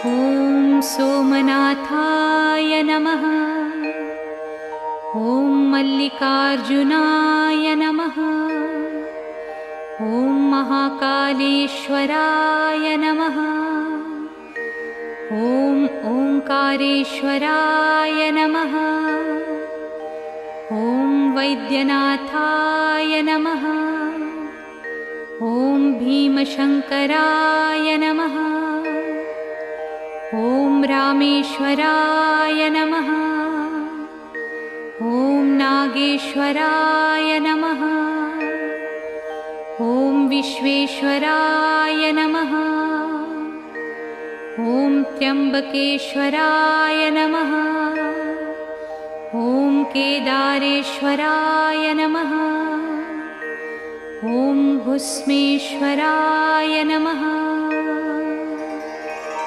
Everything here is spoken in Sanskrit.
ॐ सोमनाथाय नमः। ॐ मल्लिकार्जुनाय नमः। ॐ महाकालेश्वराय नमः। ॐ ओंकारेश्वराय नमः। ॐ वैद्यनाथाय नमः। ॐ भीमशंकराय नमः। ॐ रामेश्वराय नमः। ॐ नागेश्वराय नमः। ॐ विश्वेश्वराय नमः। ॐ त्र्यंबकेश्वराय नमः। ॐ केदारेश्वराय नमः। ॐ भुस्मेश्वराय नमः।